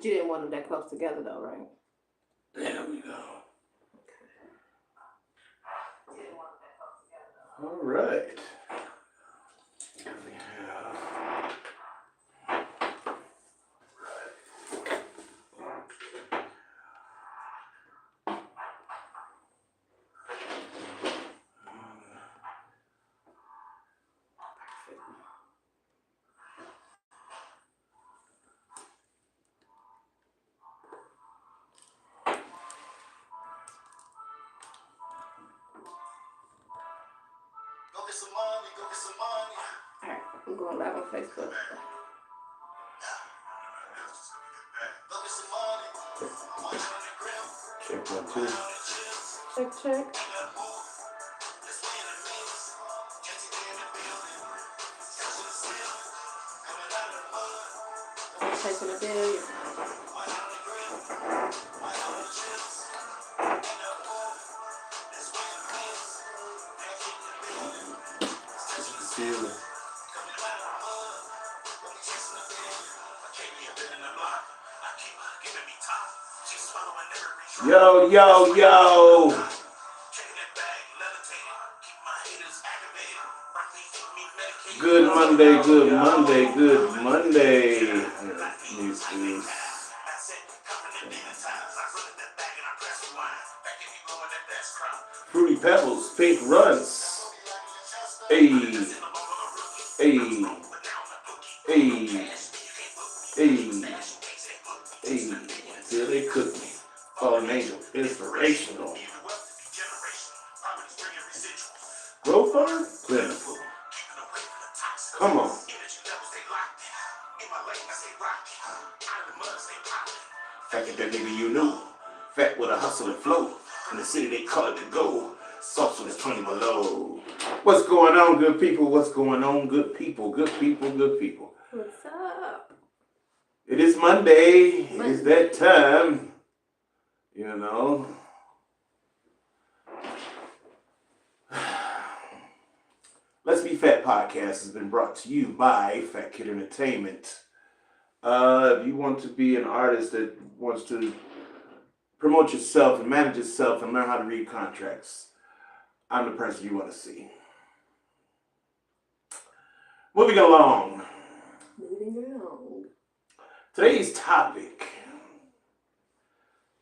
But you didn't want them that close together, though, right? There we go. All right. Alright, I'm going live on Facebook. Check 1, 2. Check. Checking the bill. Yo. Good Monday. Fruity Pebbles, Pink Runs. Hey. Till they cook me. Fallen Angel, inspirational. Grow farm, plentiful. Come on. Fact that nigga you knew. Fat with a hustle and flow. In the city they call it the gold. Sauce with 20 below. What's going on, good people? What's going on, good people? Good people. What's up? It is Monday. It is that time. You know. Let's Be Fat Podcast has been brought to you by Fat Kid Entertainment. If you want to be an artist that wants to promote yourself and manage yourself and learn how to read contracts, I'm the person you want to see. Moving along. Today's topic.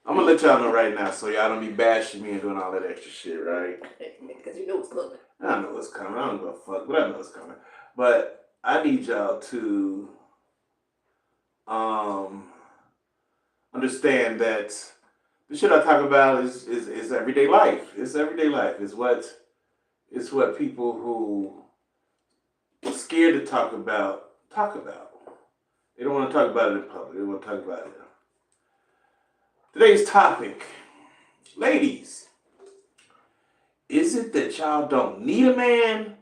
I'm going to let y'all know right now so y'all don't be bashing me and doing all that extra shit, right? Because you know what's coming. I know what's coming. I don't give a fuck, but I know what's coming. But I need y'all to understand that the shit I talk about is everyday life. It's everyday life. It's what people who are scared to talk about. They don't want to talk about it in public. They want to talk about it. Today's topic, ladies, is it that y'all don't need a man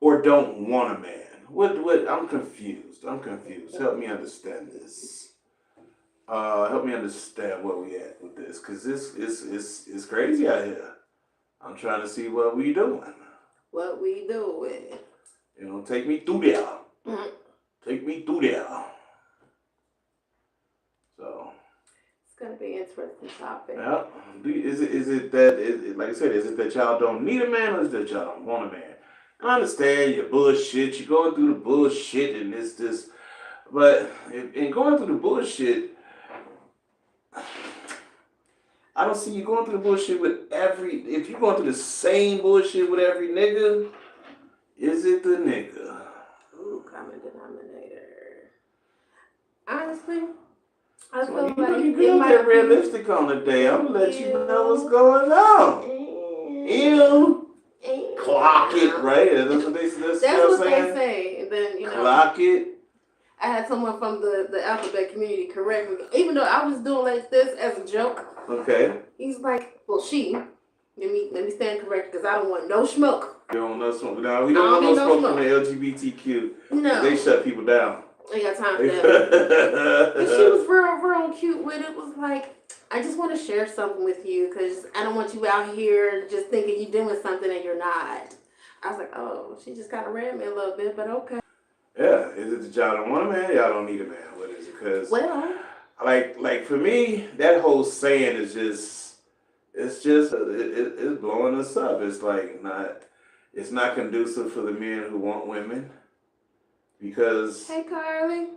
or don't want a man? What? I'm confused. Help me understand this. Help me understand where we at with this, because this is crazy out here. I'm trying to see what we doing. You know, take me through there. Mm-hmm. Take me through there. So. It's gonna be an interesting topic. Yeah. Is it that like I said, is it that y'all don't need a man or is it that y'all don't want a man? I understand your bullshit. You're going through the bullshit and this. But in going through the bullshit, I don't see you going through the bullshit with if you're going through the same bullshit with every nigga, is it the nigga? Ooh, common denominator. Honestly, I feel like you might get realistic on the day. I'm gonna let you know what's going on. Ew. Clock it, right? That's what they say. And then, clock it. I had someone from the alphabet community correct me, even though I was doing like this as a joke. Okay. He's like, well, let me stand corrected because I don't want no smoke. You don't want no smoke. No, we don't want no smoke from the LGBTQ. No. They shut people down. I ain't got time for that. And she was real cute with it. Was like, I just want to share something with you because I don't want you out here just thinking you're doing something and you're not. I was like, oh, she just kind of ran me a little bit, but okay. Yeah, is it that y'all don't want a man? Y'all don't need a man. What is it? Because like for me, that whole saying is just it's blowing us up. It's like not it's not conducive for the men who want women because Hey, Carly.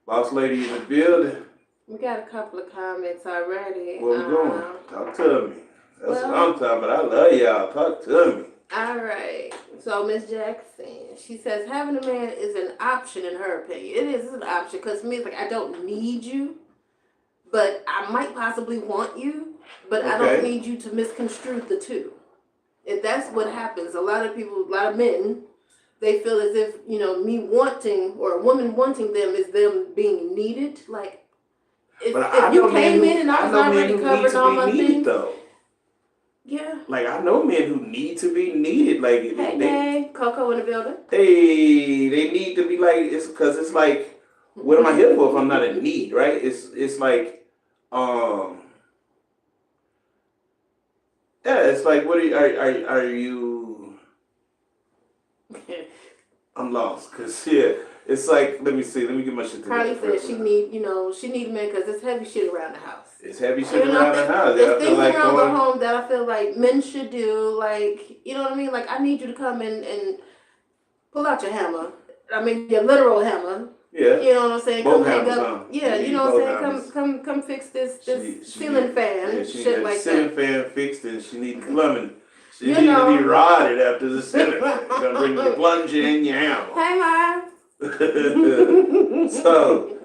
boss lady in the building. We got a couple of comments already. Where we going? Talk to me. That's what Well, I'm talking about. I love y'all. Talk to me. all right. So Miss Jackson, she says having a man is an option in her opinion. It is an option because to me it's like I don't need you, but I might possibly want you, but I don't Okay. need you to misconstrue the two. If that's what happens, a lot of men, they feel as if, you know, me wanting or a woman wanting them is them being needed. Like But I if you know men came who in and I was men already who need covered all to my be needed things, though. yeah. Like I know men who need to be needed. Like Hey, Nay, Coco in the building. they need to be like it's because it's like what am I here for if I'm not in need, right? It's like yeah, it's like what are you I'm lost because yeah, it's like let me see, let me get my shit Carly together. said she need a man because it's heavy shit around the house. It's heavy shit You know, around the house. there's I feel things like around the going. home that I feel like men should do. Like, you know what I mean? Like, I need you to come in and pull out your hammer. I mean, your literal hammer. Yeah. You know what I'm saying? Both Come hang hammers, up. huh? Yeah, you know what I'm saying? Come fix this ceiling fan. Yeah, she shit need like the ceiling that. fan fixed and she need the plumbing. She You need to be know. rotted after the ceiling fan. Gonna bring the plunger in your hammer. Hey, Ma. So,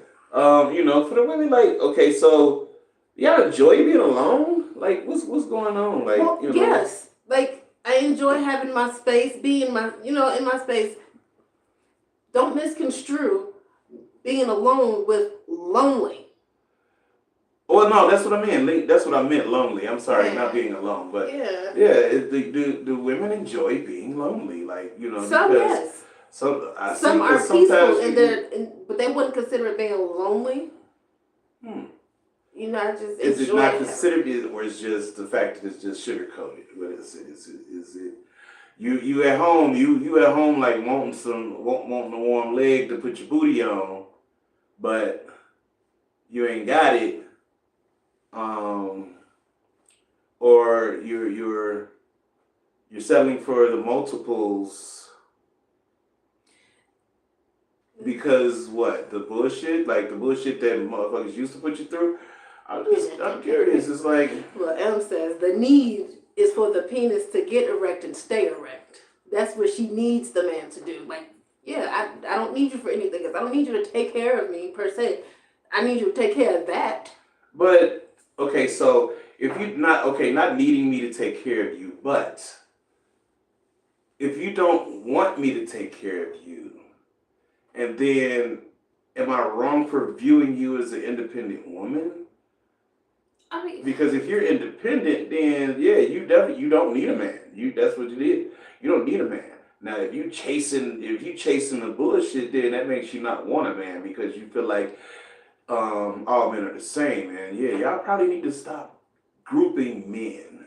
you know, for the women, like, okay, so y'all enjoy being alone? Like, what's going on? Like, Well, you know. yes. Like, I enjoy having my space, being my, in my space. Don't misconstrue being alone with lonely. Well, no, that's what I meant. That's what I meant. Lonely. I'm sorry, Yeah. not being alone, but yeah. Do women enjoy being lonely? Like, you know, Some because yes. some I see Some are that peaceful sometimes but they wouldn't consider it being lonely. I just is it enjoy not it. considered it, or is just the fact that it's just sugar coated? What is it? Is it you at home? You at home like wanting a warm leg to put your booty on, but you ain't got it. Or you're settling for the multiples because what the bullshit that motherfuckers used to put you through. I'm curious. It's like well, M says the need is for the penis to get erect and stay erect. That's what she needs the man to do. Like, yeah, I don't need you for anything else. I don't need you to take care of me per se. I need you to take care of that. But okay, so if you not needing me to take care of you, but if you don't want me to take care of you, and then am I wrong for viewing you as an independent woman? I mean, because if you're independent, then yeah, you don't need a man. That's what you need. You don't need a man. Now, if you chasing the bullshit, then that makes you not want a man because you feel like all men are the same. And yeah, y'all probably need to stop grouping men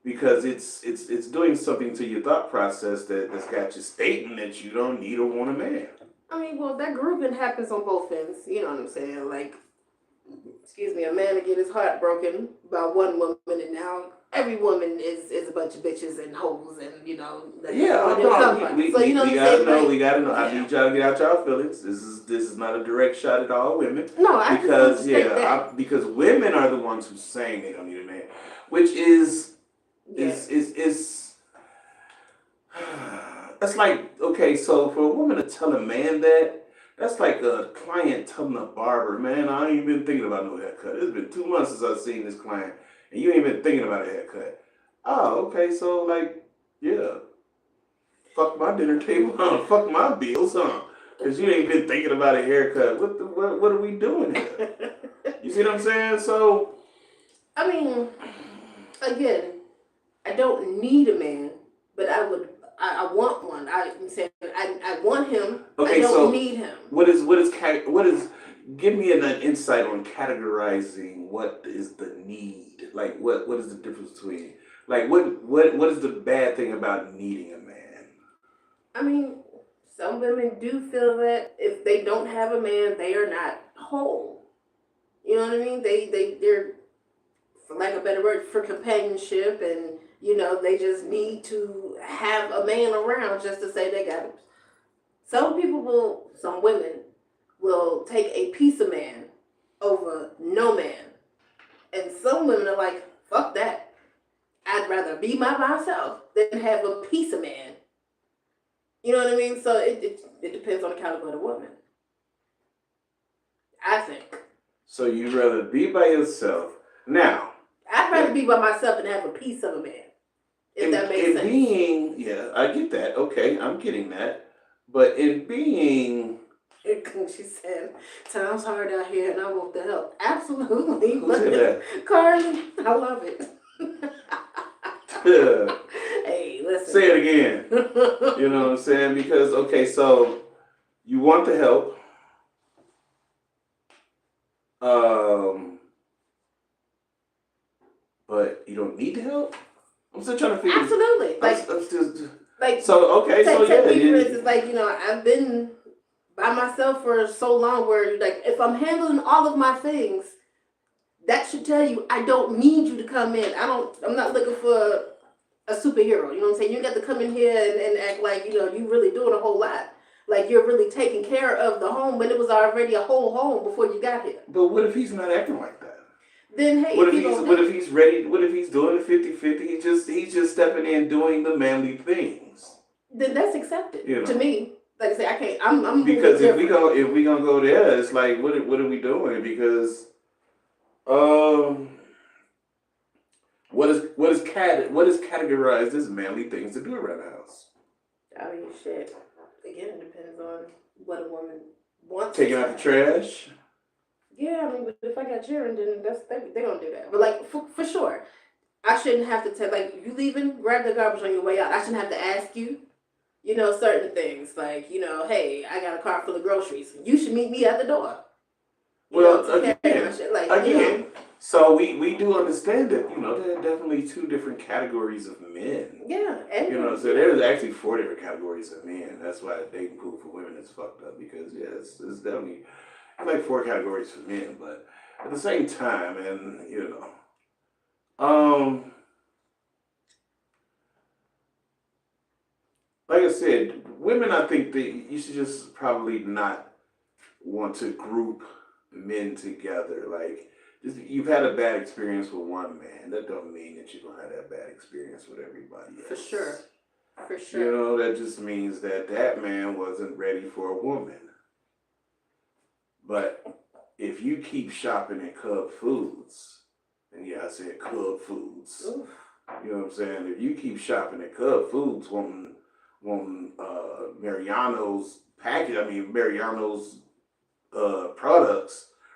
because it's doing something to your thought process that's got you stating that you don't need or want a man. I mean, well, that grouping happens on both ends. You know what I'm saying? Like, excuse me, a man to get his heart broken by one woman, and now every woman is a bunch of bitches and hoes, and we gotta know. Yeah. I need y'all to get out y'all feelings. This is not a direct shot at all women. No, I because just because women are the ones who's saying they don't need a man, which is that's like okay. So for a woman to tell a man that. That's like a client telling a barber, man, I ain't been thinking about no haircut. It's been 2 months since I've seen this client, and you ain't been thinking about a haircut. Oh, okay, so like, yeah, fuck my dinner table, huh? Fuck my bills, huh? Because you ain't been thinking about a haircut. What are we doing here? You see what I'm saying? So, I mean, again, I don't need a man, but I want one. I'm saying I want him. Okay, I don't need him. What is? Give me an insight on categorizing what is the need. Like what is the difference between like what is the bad thing about needing a man? I mean, some women do feel that if they don't have a man, they are not whole. You know what I mean? They're, for lack of a better word, for companionship, and they just need to have a man around just to say they got it. Some women will take a piece of man over no man, and some women are like, fuck that. I'd rather be by myself than have a piece of man. You know what I mean? So it depends on the caliber of the woman, I think. So you'd rather be by yourself. Now, I'd rather be by myself than have a piece of a man. If that makes sense. Yeah, I get that. Okay, I'm getting that. But in being... She said, time's hard out here and I want the help. Absolutely. Who said that? Carly, I love it. Hey, listen. Say it again. You know what I'm saying? Because, okay, so you want the help. But you don't need the help? I'm still trying to figure. Absolutely. I'm still, like, so, okay, so yeah. Take me for instance, I've been by myself for so long where, if I'm handling all of my things, that should tell you I don't need you to come in. I'm not looking for a superhero. You know what I'm saying? You got to come in here and act like, you really doing a whole lot. Like you're really taking care of the home when it was already a whole home before you got here. But what if he's not acting like that? Then hey, what if he's ready? What if he's doing the 50-50? He's just stepping in doing the manly things. Then that's accepted to me. Like I say, I can't. I'm because if we gonna go there, it's like what are we doing? Because what is categorized as manly things to do around the house? I mean, shit. Again, it depends on what a woman wants. Taking out the trash. Yeah, I mean, but if I got children, then they gonna do that. But for sure, I shouldn't have to tell. You leaving, grab the garbage on your way out. I shouldn't have to ask you. Certain things hey, I got a car full of groceries. You should meet me at the door. Again. So we do understand that there are definitely two different categories of men. Yeah, so there's actually 4 different categories of men. That's why the dating pool for women is fucked up because it's definitely like 4 categories for men, but at the same time, and like I said, women, I think that you should just probably not want to group men together. You've had a bad experience with one man. That don't mean that you're gonna have that bad experience with everybody else. For sure. That just means that man wasn't ready for a woman. But if you keep shopping at Cub Foods, and yeah, I said Cub Foods. Oof. You know what I'm saying? If you keep shopping at Cub Foods, wanting Mariano's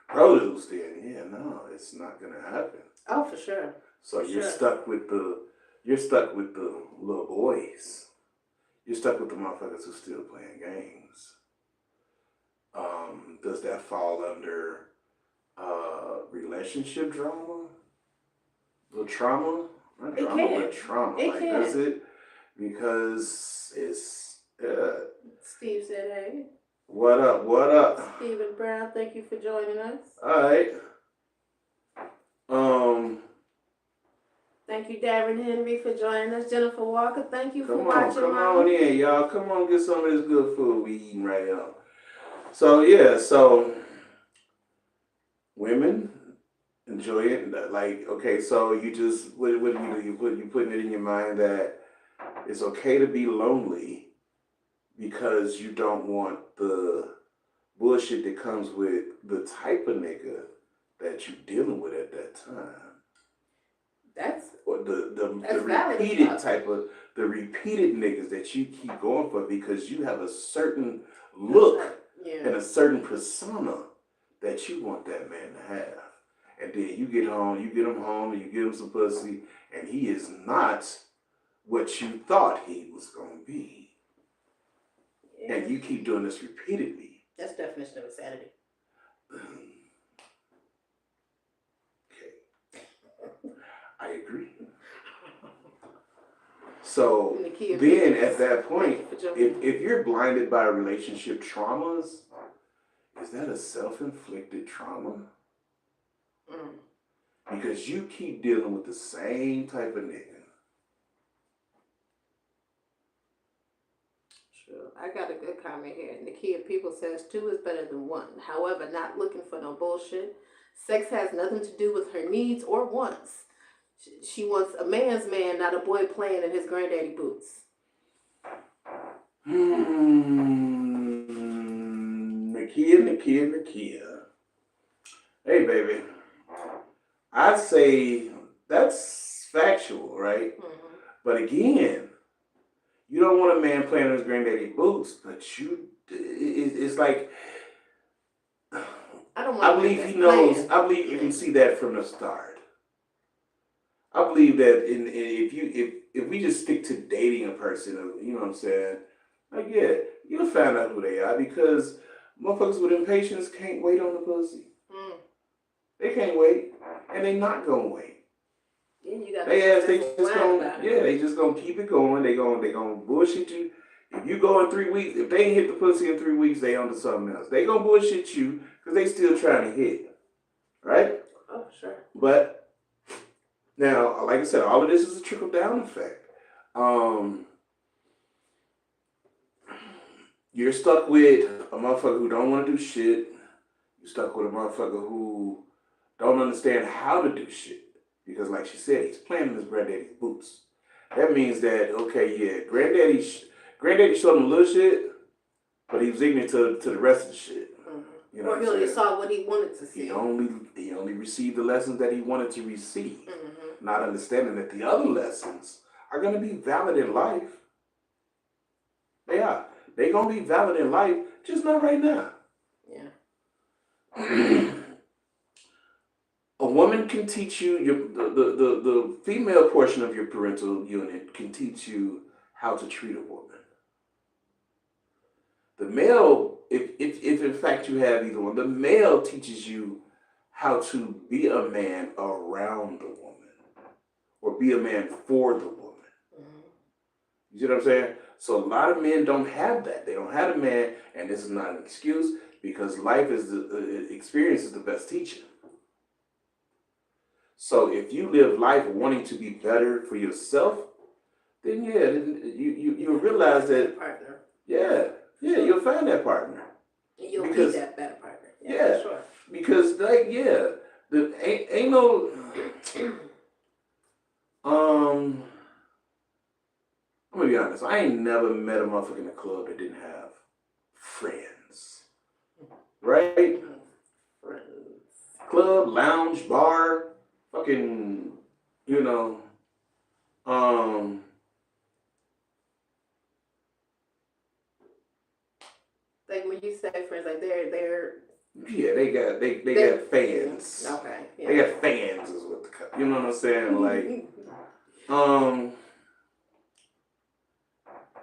produce, then yeah, no, it's not gonna happen. Oh, for sure. So you're stuck with the little boys. You're stuck with the motherfuckers who still playing games. Does that fall under relationship drama? Little trauma? Not drama, but trauma. Does it? Because it's Steve said, hey. What up? Stephen Brown, thank you for joining us. Alright. Thank you, Darren Henry, for joining us. Jennifer Walker, thank you for watching. Come on in, y'all. Come on, get some of this good food we eating right now. So women enjoy it. Okay, so you just what do you do? You putting it in your mind that it's okay to be lonely because you don't want the bullshit that comes with the type of nigga that you're dealing with at that time. That's the repeated niggas that you keep going for because you have a certain look and a certain persona that you want that man to have. And then you get him home, and you give him some pussy, and he is not what you thought he was going to be. Yeah. And you keep doing this repeatedly. That's the definition of insanity. Okay. I agree. So then at that point, if you're blinded by relationship traumas, is that a self-inflicted trauma? Because you keep dealing with the same type of nigga. True. I got a good comment here. Nakia People says 2 is better than 1. However, not looking for no bullshit. Sex has nothing to do with her needs or wants. She wants a man's man, not a boy playing in his granddaddy boots. Nakia. Hey, baby. I'd say that's factual, right? Mm-hmm. But again, you don't want a man playing in his granddaddy boots, but it's like, I don't want I believe he knows, playing. I believe you can see that from the start. I believe that if we just stick to dating a person, you know what I'm saying? Like, yeah, you'll find out who they are because motherfuckers with impatience can't wait on the pussy. They can't wait, and they not gonna wait. Yeah, you got they just gonna keep it going. They gonna bullshit you. If you go in 3 weeks, if they ain't hit the pussy in 3 weeks, they onto something else. They gonna bullshit you because they still trying to hit, right? Oh, sure. But now, like I said, all of this is a trickle down effect. You're stuck with a motherfucker who don't want to do shit. You're stuck with a motherfucker who don't understand how to do shit. Because like she said, he's playing in his granddaddy's boots. That means that, okay, yeah, granddaddy showed him a little shit, but he was ignorant to the rest of the shit. You know, or he only saw what he wanted to see. He only received the lessons that he wanted to receive. Not understanding that the other lessons are going to be valid in life. They are. They're going to be valid in life, just not right now. Yeah. A woman can teach you, the female portion of your parental unit can teach you how to treat a woman. The male, if in fact you have either one, the male teaches you how to be a man around the woman or be a man for the woman. You see what I'm saying? So a lot of men don't have that. They don't have a man, and this is not an excuse because life is experience is the best teacher. So if you live life wanting to be better for yourself, then yeah, you realize that partner. You'll find that partner. And you'll be that better partner. Yeah, sure. Because like ain't no I'm gonna be honest. I ain't never met a motherfucker in a club that didn't have friends, right? Friends. Club, lounge, bar, fucking, you know, like when you say friends, like they're yeah, they got fans. Okay. Yeah. They got fans is what you know what I'm saying? Like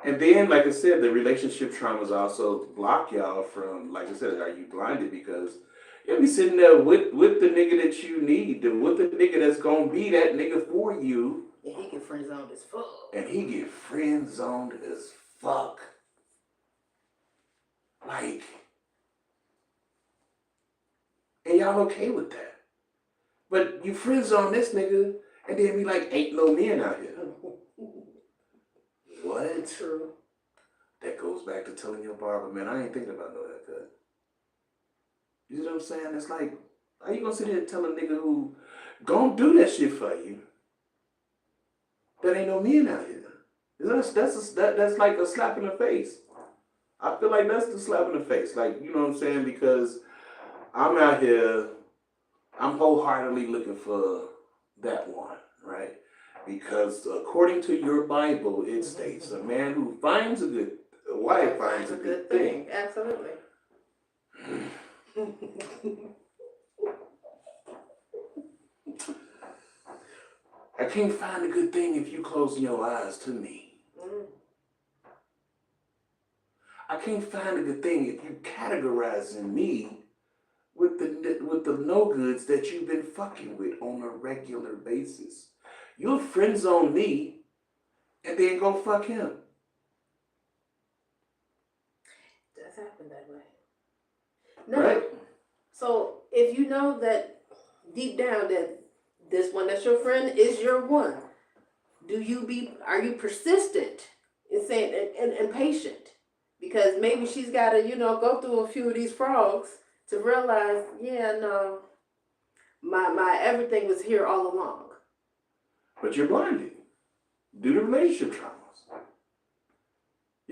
and then like I said, the relationship traumas also block y'all from, like I said, are you blinded? Because you'll be sitting there with the nigga that you need, with the nigga that's gonna be that nigga for you. And he get friend zoned as fuck. Like, and y'all okay with that. But you friend zone this nigga and then be like, ain't no men out here. What? True. That goes back to telling your barber, man, I ain't thinking about no haircut. You see what I'm saying? It's like, how you gonna sit here and tell a nigga who gon' do that shit for you that ain't no men out here? That's like a slap in the face. I feel like that's the slap in the face. Like, you know what I'm saying? Because I'm out here, I'm wholeheartedly looking for that one, right? Because according to your Bible, it states a man who finds a wife finds a good thing. Absolutely. I can't find a good thing if you closing your eyes to me. I can't find a good thing if you categorizing me with the no goods that you've been fucking with on a regular basis. You'll friend zone me and then go fuck him. It does happen that way. No. Right? So if you know that deep down that this one that's your friend is your one? Are you persistent in saying and patient? Because maybe she's got to, go through a few of these frogs to realize, yeah, no, my everything was here all along. But you're blinded due to relationship traumas.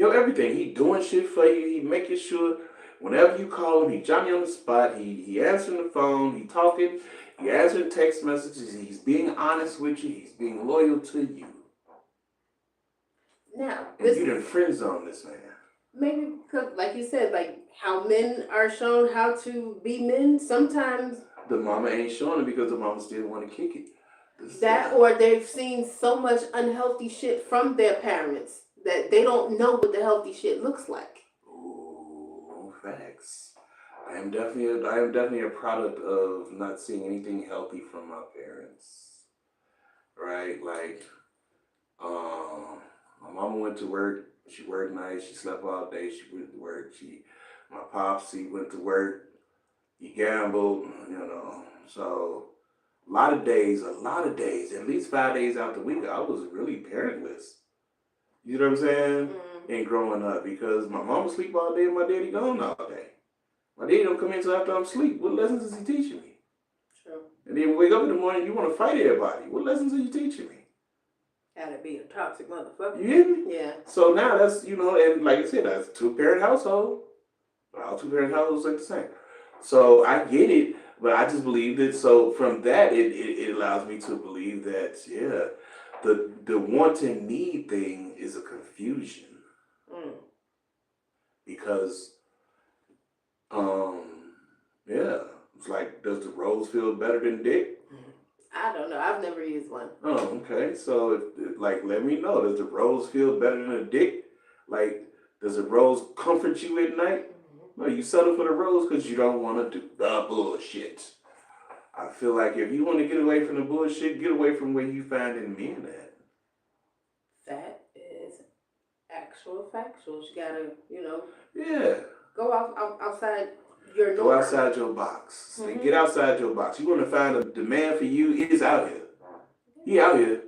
Everything. He doing shit for you. He making sure whenever you call him, he jot you on the spot. He answering the phone. He talking. He answering text messages. He's being honest with you. He's being loyal to you. Now, and you done friend zone this man. Maybe because, like you said, like how men are shown how to be men. Sometimes the mama ain't showing it because the mama still want to kick it. Or they've seen so much unhealthy shit from their parents that they don't know what the healthy shit looks like. Ooh, facts. I am definitely a product of not seeing anything healthy from my parents. Right? Like, my mama went to work. She worked nights. She slept all day. She went to work. My pops, he went to work. He gambled. So a lot of days, at least 5 days out the week, I was really parentless. You know what I'm saying? Mm-hmm. And growing up, because my mama sleep all day and my daddy gone all day. My daddy don't come in until after I'm asleep. What lessons is he teaching me? True. And then wake up in the morning, you want to fight everybody. What lessons are you teaching me? Gotta be a toxic motherfucker. You hear me? Yeah. So now that's, and like I said, that's a two-parent household. All two-parent households like the same. So I get it, but I just believe that. So from that, it allows me to believe that, the want and need thing is a confusion. Because, it's like, does the rose feel better than dick? I don't know. I've never used one. Oh, okay. So, let me know. Does the rose feel better than a dick? Like, does the rose comfort you at night? No, you settle for the rose because you don't want to do the bullshit. I feel like if you want to get away from the bullshit, get away from where you find in men at. That is actual factuals. You gotta, go outside your norm. Go outside your box. Mm-hmm. Get outside your box. You want to find the man for you is out here. He out here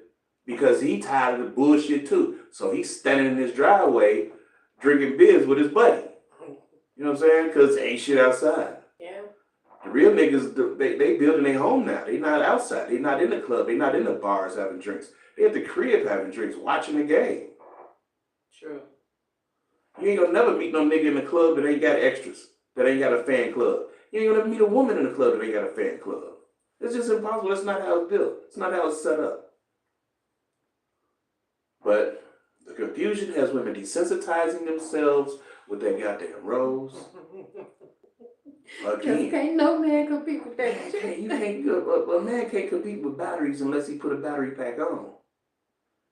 because he tired of the bullshit too. So he's standing in his driveway drinking beers with his buddy. You know what I'm saying? Because ain't shit outside. Yeah. The real niggas, they building their home now. They not outside. They not in the club. They not in the bars having drinks. They at the crib having drinks, watching the game. True. You ain't gonna never meet no nigga in the club that ain't got extras, that ain't got a fan club. You ain't gonna meet a woman in the club that ain't got a fan club. It's just impossible. That's not how it's built. It's not how it's set up. But the confusion has women desensitizing themselves with that goddamn rose. Again. Can't no man compete with that shit. A man can't compete with batteries unless he put a battery pack on.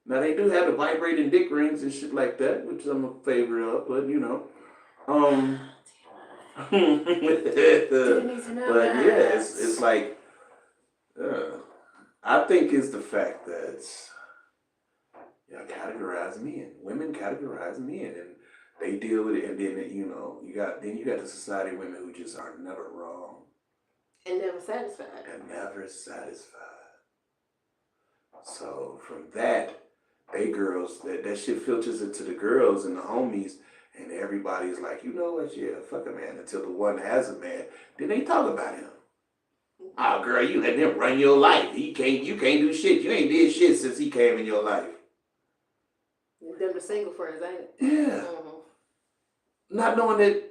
Now they do have the vibrating dick rings and shit like that, which I'm a favor of, but but yeah, it's like, I think it's the fact that categorize men. Women categorize men, and they deal with it, and then you got the society of women who just are never wrong and never satisfied. So from that, they girls that shit filters into the girls and the homies, and everybody's like, you know what? Yeah, fuck a man until the one has a man. Then they talk about him. Oh, girl, you let him run your life. You can't do shit. You ain't did shit since he came in your life. Them the single friends, ain't it? Yeah. Mm-hmm. Not knowing that,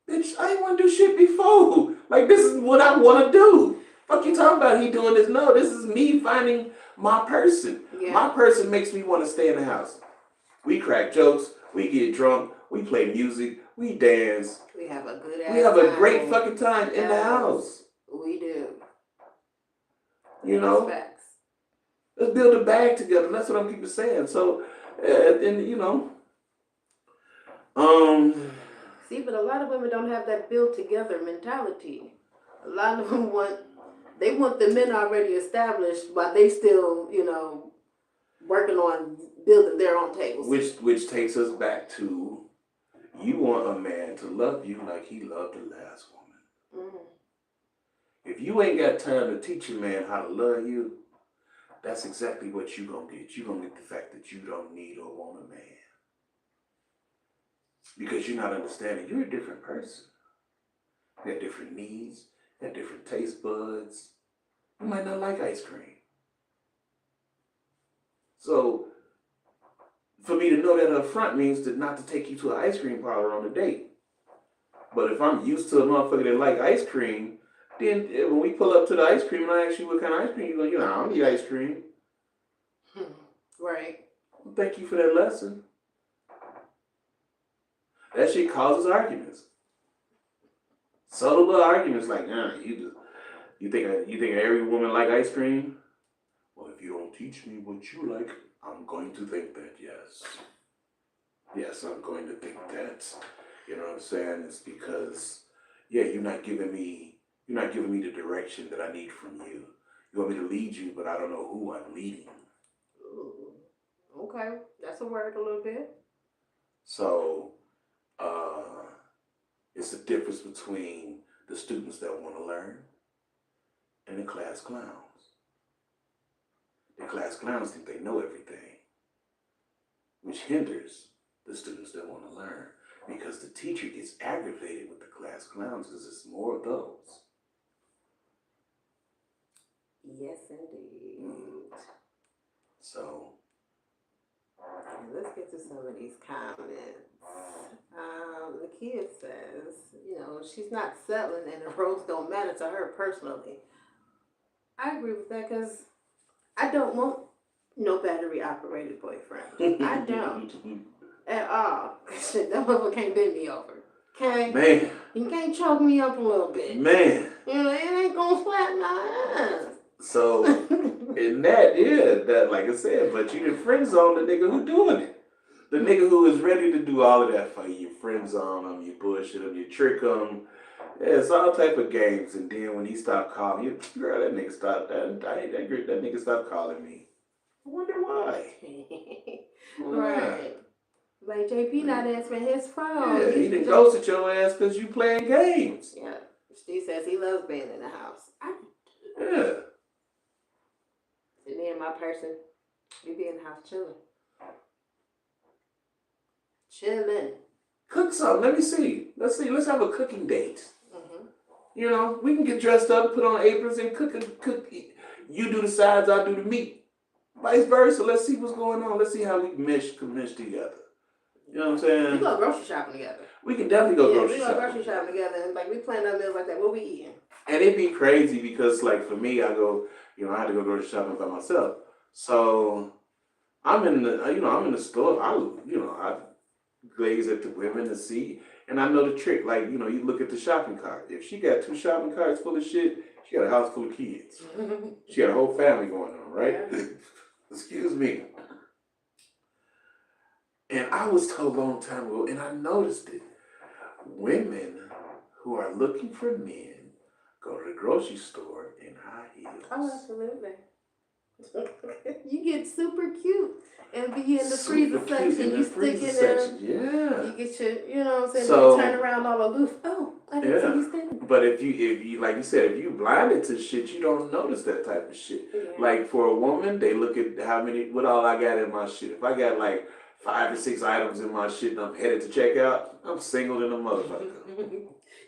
bitch, I ain't want to do shit before. Like, this is what I want to do. Fuck you talking about he doing this? No, this is me finding my person. Yeah. My person makes me want to stay in the house. We crack jokes. We get drunk. We play music. We dance. We have a good ass We have a great fucking time in the house. We do. Facts. Let's build a bag together. That's what I'm keeping saying. So, See, but a lot of women don't have that build together mentality. A lot of them want the men already established, but they still, working on building their own tables. Which takes us back to, you want a man to love you like he loved the last woman. Mm. If you ain't got time to teach a man how to love you, that's exactly what you gonna get. You gonna get the fact that you don't need or want a man. Because you're not understanding you're a different person. You got different needs, you got different taste buds. You might not like ice cream. So for me to know that up front means that not to take you to an ice cream parlor on a date. But if I'm used to a motherfucker that like ice cream, then when we pull up to the ice cream and I ask you what kind of ice cream, you go, I don't need ice cream. Right. Well, thank you for that lesson. That shit causes arguments. Subtle little arguments like, you think every woman like ice cream? Well, if you don't teach me what you like, I'm going to think that, yes. Yes, I'm going to think that. You know what I'm saying? It's because, you're not giving me the direction that I need from you. You want me to lead you, but I don't know who I'm leading. Ooh. Okay, that's a word a little bit. So, it's the difference between the students that want to learn and the class clowns. The class clowns think they know everything, which hinders the students that want to learn because the teacher gets aggravated with the class clowns because it's more of those. Yes, indeed. So, let's get to some of these comments. The kid says, she's not settling and the roles don't matter to her personally. I agree with that because I don't want no battery operated boyfriend. I don't. At all. Shit, that motherfucker can't bend me over. Okay? man, You can't choke me up a little bit. man. It ain't gonna slap my ass. So, in that, like I said, but you done friend zone the nigga who doing it. The nigga who is ready to do all of that for you. You friend zone him, you bullshit him, you trick him. Yeah, it's all type of games. And then when he stopped calling you, girl, that nigga stopped. That nigga stopped calling me. I wonder why. Right. Like JP not answering his phone. Yeah, he done ghosted your ass because you playing games. Yeah. Steve says he loves being in the house. Yeah. And me and my person, we be in the house chilling. Chilling. Cook something. Let me see. Let's see. Let's have a cooking date. Mm-hmm. We can get dressed up, put on aprons, and cook. You do the sides, I do the meat. Vice versa. Let's see what's going on. Let's see how we can mesh together. You know what I'm saying? We go grocery shopping together. We can definitely go grocery shopping. We go grocery shopping together, and we plan our meals like that. What we eating? And it'd be crazy because, for me, I go, I had to go grocery shopping by myself. So I'm in the store. I glaze at the women to see, and I know the trick. You look at the shopping cart. If she got 2 shopping carts full of shit, she got a house full of kids. She got a whole family going on, right? Yeah. Excuse me. And I was told a long time ago, and I noticed it. Women who are looking for men go to the grocery store in high heels. Oh, absolutely. You get super cute and be in the freezer section. You stick in there. Yeah. You get your, you know what I'm saying? So, you turn around all aloof. Oh, I didn't see you standing. But if you, like you said, if you blinded to shit, you don't notice that type of shit. Yeah. Like for a woman, they look at what all I got in my shit. If I got 5 or 6 items in my shit and I'm headed to checkout, I'm single in a motherfucker.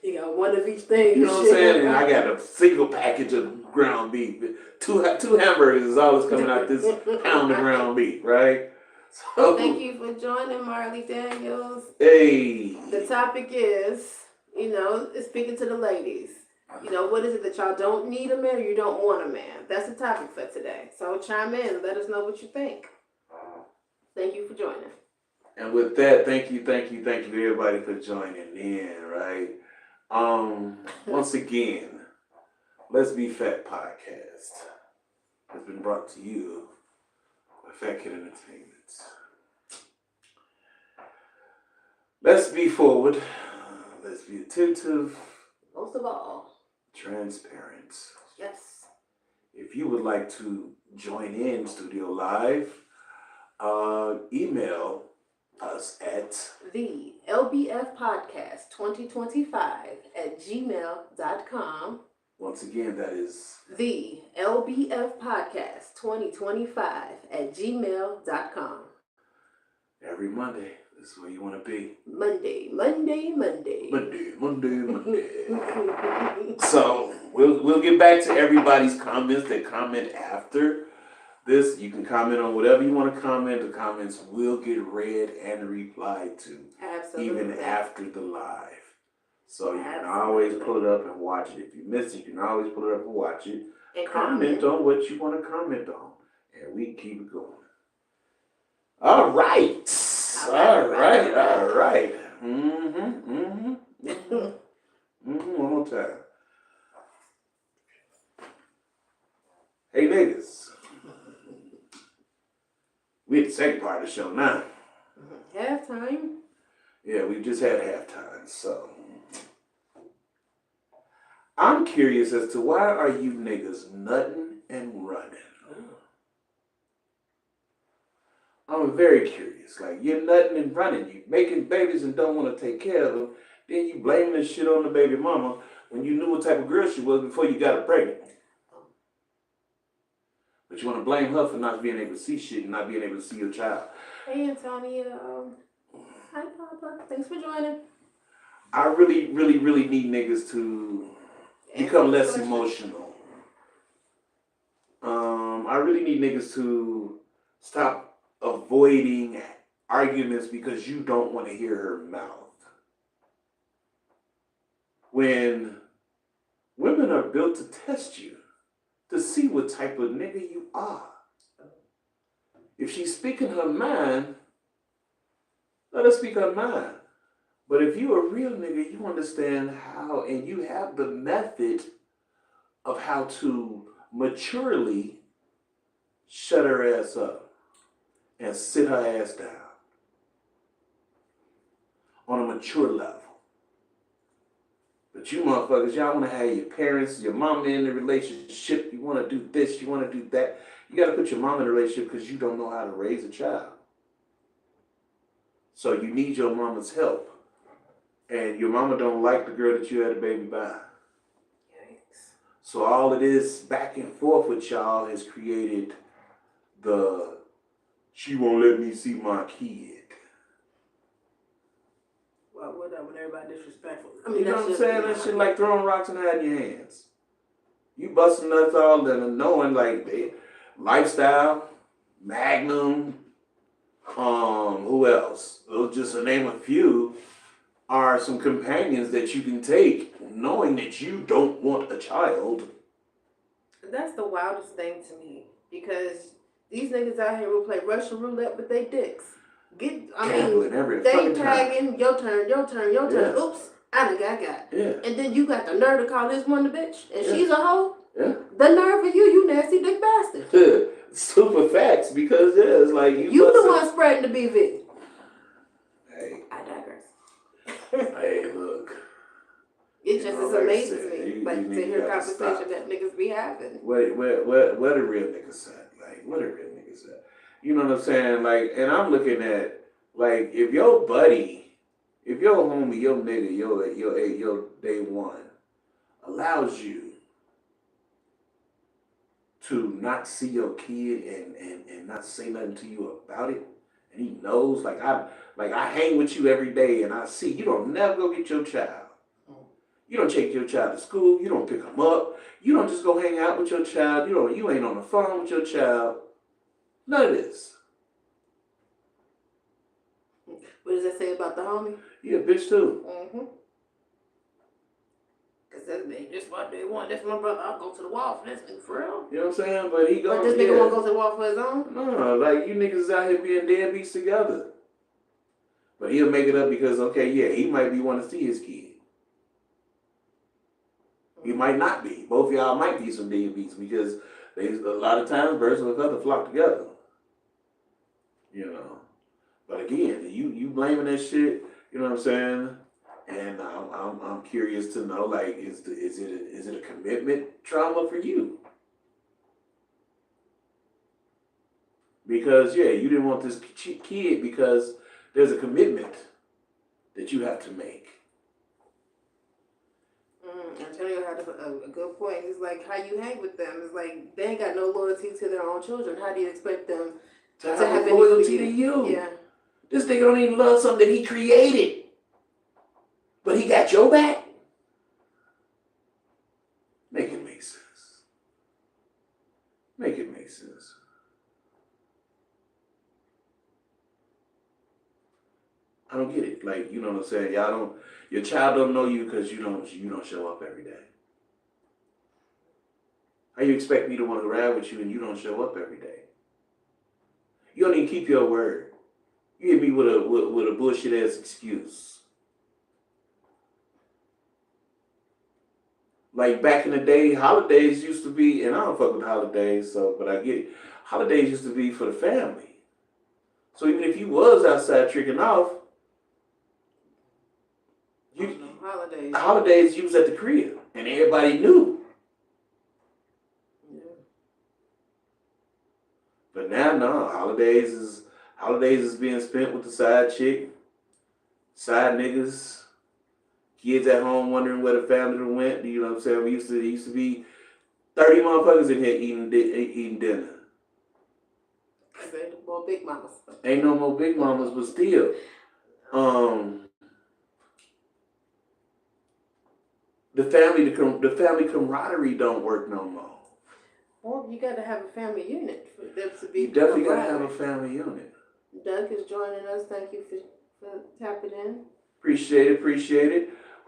You got one of each thing. You know what I'm saying? And I got a single package of ground beef. Two hamburgers is all that's coming out this pound of ground beef, right? So, thank you for joining, Marley Daniels. Hey. The topic is, speaking to the ladies. What is it that y'all don't need a man or you don't want a man? That's the topic for today. So chime in and let us know what you think. Thank you for joining. And with that, thank you everybody for joining in, right? Once again, Let's Be Fat Podcast has been brought to you by Fat Kid Entertainment. Let's be forward. Let's be attentive. Most of all, transparent. Yes. If you would like to join in Studio Live, email us at the LBF Podcast 2025 @gmail.com. Once again, that is the LBF Podcast 2025 at gmail.com. every Monday. This is where you want to be. Monday. So we'll get back to everybody's comments that comment after this. You can comment on whatever you want to comment. The comments will get read and replied to. Absolutely. Even after the live. So you can always pull it up and watch it. If you miss it, you can always pull it up and watch it. And comment on what you want to comment on. And we keep it going. All right. One more time. Hey, niggas. We at the second part of the show now. Halftime? Yeah, we just had halftime, so. I'm curious as to why are you niggas nutting and running? I'm very curious. Like, you're nutting and running. You making babies and don't want to take care of them. Then you blaming this shit on the baby mama when you knew what type of girl she was before you got her pregnant. But you want to blame her for not being able to see shit and not being able to see your child. Hey, Antonio. Hi, Papa. Thanks for joining. I really need niggas to become less emotional. I really need niggas to stop avoiding arguments because you don't want to hear her mouth. When women are built to test you, to see what type of nigga you are. If she's speaking her mind, let her speak her mind. But if you a real nigga, you understand how, and you have the method of how to maturely shut her ass up and sit her ass down on a mature level. But you motherfuckers, y'all want to have your parents, your mama in the relationship. You want to do this, you want to do that. You got to put your mama in a relationship because you don't know how to raise a child. So you need your mama's help. And your mama don't like the girl that you had a baby by. Yikes. So all of this back and forth with y'all has created the, she won't let me see my kid. Well, whatever, when everybody disrespectful. You know what I'm saying? That shit like throwing rocks and hiding your hands. You busting nuts all and knowing like they, Lifestyle, Magnum, who else? Those just to name a few are some companions that you can take knowing that you don't want a child. That's the wildest thing to me because these niggas out here will play Russian roulette with their dicks. They tagging, your turn. Yeah. Oops, I done got. Yeah. And then you got the nerve to call this one a bitch, and she's a hoe? Yeah. The nerve of you nasty dick bastard. Super facts, because it's like you the one spreading the BV. Hey. I digress. Hey, look. It just is amazing to me, like to hear conversation that niggas be having. What a real nigga said. Like, what a real nigga said. You know what I'm saying? Like, and I'm looking at, like, if your buddy, if your homie, your nigga, your day one allows you to not see your kid and not say nothing to you about it, and he knows, like I hang with you every day and I see you don't never go get your child. You don't take your child to school, you don't pick them up, you don't just go hang out with your child, you ain't on the phone with your child. None of this. What does that say about the homie? He a bitch too. Mm-hmm. Cause that's what they want. That's my brother. I'll go to the wall for this nigga for real. You know what I'm saying? But he goes. But this nigga won't go to the wall for his own? No, like you niggas out here being deadbeats together. But he'll make it up because he might be wanting to see his kid. He might not be. Both of y'all might be some deadbeats because a lot of times birds of a feather flock together. You know. But again, you blaming that shit, you know what I'm saying? And I'm curious to know, like, is it a commitment trauma for you? Because you didn't want this kid because there's a commitment that you have to make. Antonio had a good point. He's like, how you hang with them? It's like, they ain't got no loyalty to their own children. How do you expect them to have loyalty to you? Yeah. This nigga don't even love something that he created. But he got your back? Make it make sense. Make it make sense. I don't get it. Like, you know what I'm saying? Your child don't know you because you don't show up every day. How you expect me to want to ride with you and you don't show up every day? You don't even keep your word. You hit me with a bullshit ass excuse. Like back in the day, holidays used to be, and I don't fuck with holidays, but I get it. Holidays used to be for the family. So even if you was outside tricking off, holidays you was at the crib and everybody knew. Yeah. But now no, holidays is being spent with the side chick, side niggas, kids at home wondering where the family went. You know what I'm saying? It used to be 30 motherfuckers in here eating dinner. Ain't no more big mamas. Ain't no more big mamas, but still, the family camaraderie don't work no more. Well, you got to have a family unit for them to be. You definitely got to have a family unit. Doug is joining us. Thank you for tapping in. Appreciate it.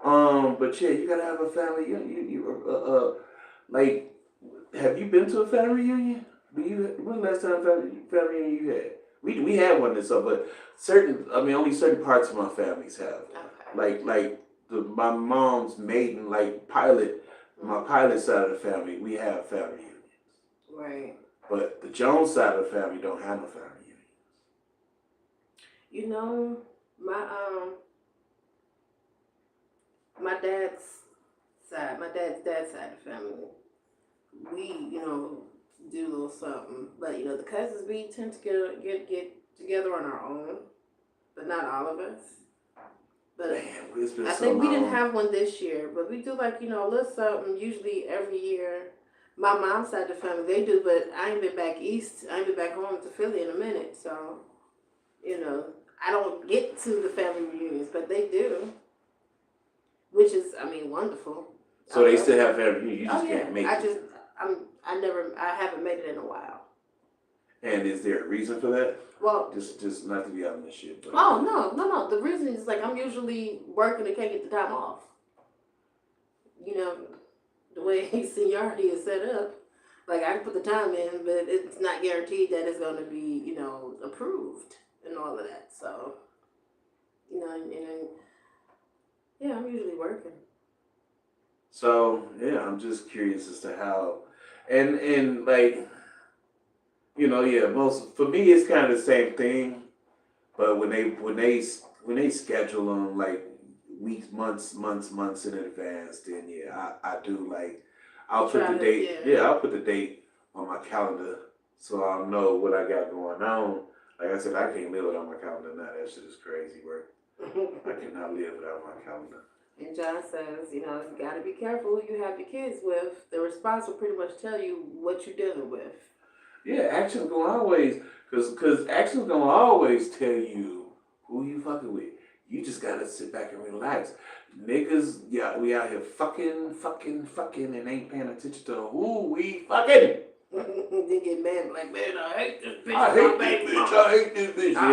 But yeah, you got to have a family unit. Like, have you been to a family reunion? When the last time family reunion you had? We had one this up, but only certain parts of my families have. Okay. Like my mom's maiden, my pilot side of the family, we have family reunions. Right. But the Jones side of the family don't have no family reunions. You know, my dad's dad's side of the family, we, do a little something. But, the cousins, we tend to get together on our own, but not all of us. But man, I think we didn't have one this year, but we do a little something usually every year. My mom's side of the family, they do, but I ain't been back east. I ain't been back home to Philly in a minute, so, I don't get to the family reunions, but they do, which is, wonderful. So they still have family reunions, you just can't make it. I haven't made it in a while. And is there a reason for that? Well, just not to be out in this shit. But. Oh, no. The reason is I'm usually working and can't get the time off. The way seniority is set up, I can put the time in, but it's not guaranteed that it's going to be, approved and all of that. So, yeah, I'm usually working. So, yeah, I'm just curious as to how, and for me, it's kind of the same thing, but when they schedule them weeks, months in advance, then yeah, I do I'll put the date. Yeah, I'll put the date on my calendar so I'll know what I got going on. Like I said, I can't live without my calendar now. That shit is crazy work. I cannot live without my calendar. And John says, you got to be careful who you have your kids with. The response will pretty much tell you what you're dealing with. Yeah, action's gonna always, cause action's gonna always tell you who you fucking with. You just gotta sit back and relax. Niggas, yeah, we out here fucking, and ain't paying attention to who we fucking. They get mad like, man, I hate this bitch. I hate this bitch. Yeah,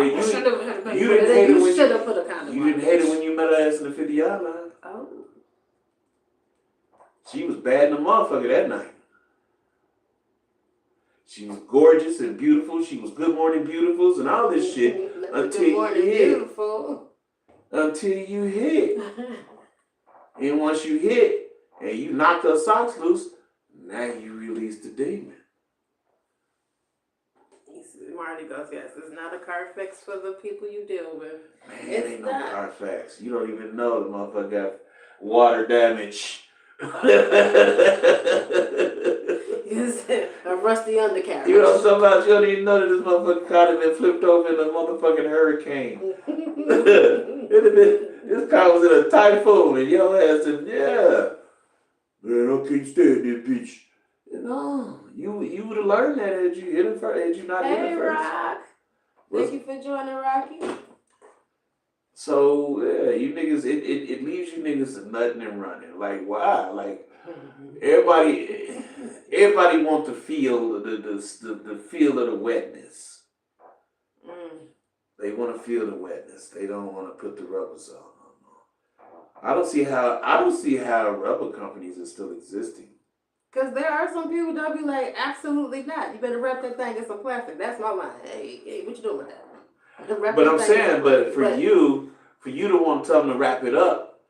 you didn't hate it when should have put a condom on. You didn't hate it when you met her ass in the 50-yard line. Oh. She was bad in the motherfucker that night. She was gorgeous and beautiful. She was good morning beautifuls and all this shit until you hit. And once you hit and you knocked her socks loose, now you release the demon. Marty goes, yes, it's not a Carfax for the people you deal with. Man, it ain't no Carfax. You don't even know the motherfucker got water damage. A rusty undercarriage. You know something about you don't even know that this motherfucking car had been flipped over in a motherfucking hurricane. This car was in a typhoon and your ass said, yeah. Man, I can't stand that bitch. No, you would have learned that had you hit her first, had you not hit Hey, her first. Rock. Was- Thank you for joining, Rocky. So yeah, you niggas, it leaves you niggas to nothing and running. Like why? Like everybody want to feel the feel of the wetness. They want to feel the wetness. They don't want to put the rubbers on. I don't see how rubber companies are still existing. Because there are some people that be like, absolutely not. You better wrap that thing in some plastic. That's my line. Hey, what you doing with that? Wrap But that I'm thing in saying, some but plastic. for you to want to tell them to wrap it up,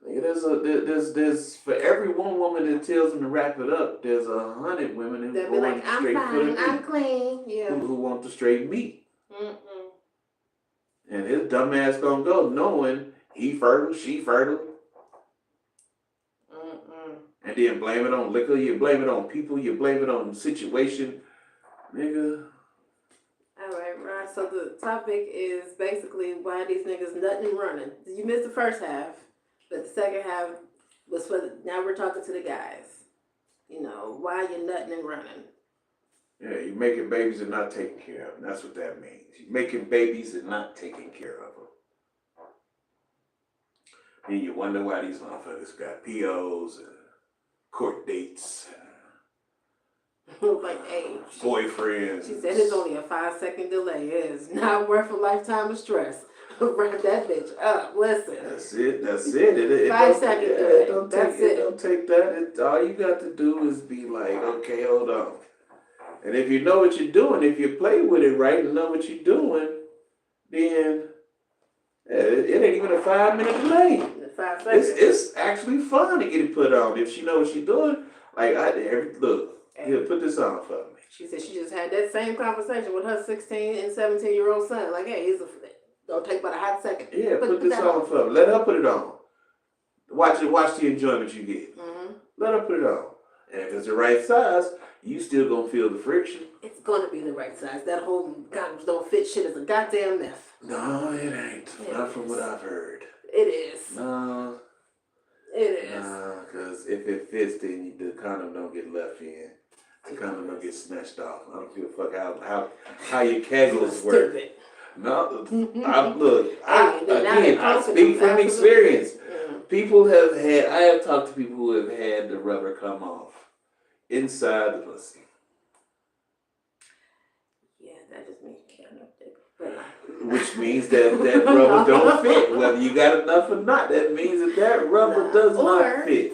there's for every one woman that tells them to wrap it up, there's 100 women who They'll be want like, the I'm straight foot fine, of I'm meat, clean. Yeah. who want the straight meat, Mm-mm. and his dumb ass gonna go knowing he fertile, she fertile, and then blame it on liquor, you blame it on people, you blame it on the situation, nigga. All right, right. So the topic is basically why these niggas nutting and running. You missed the first half, but the second half was for now we're talking to the guys. You know, why you nutting and running. Yeah, you're making babies and not taking care of them. That's what that means. You're making babies and not taking care of them. And you wonder why these motherfuckers got POs and court dates, Like, hey, boyfriends. she said it's only a 5-second delay. It's not worth a lifetime of stress. Wrap that bitch up. Listen. That's it. It 5 don't- seconds yeah, delay. it don't That's take, it it. don't take that. All you got to do is be like, okay, hold on. And if you know what you're doing, if you play with it right and know what you're doing, then it ain't even a 5-minute delay. 5 seconds. It's actually fun to get it put on if she knows what she's doing. Like look, here, put this on for me. She said she just had that same conversation with her 16 and 17-year-old son. Like, hey, it'll take about a hot second. Yeah, put this on for me. Let her put it on. Watch the enjoyment you get. Mm-hmm. Let her put it on. And if it's the right size, you still gonna feel the friction. It's gonna be the right size. That whole condoms don't fit shit is a goddamn myth. No, it ain't. Not from what I've heard. It is. No. It is. Nah, because if it fits, then the condom don't get left in. The condom don't get snatched off. I don't give a fuck how your kegels work. Stupid. No, Hey, I speak from experience. Yeah. I have talked to people who have had the rubber come off inside the pussy. Yeah, that just means you can't have dick. But Which means that rubber don't fit. Whether you got enough or not, that means that rubber does not fit.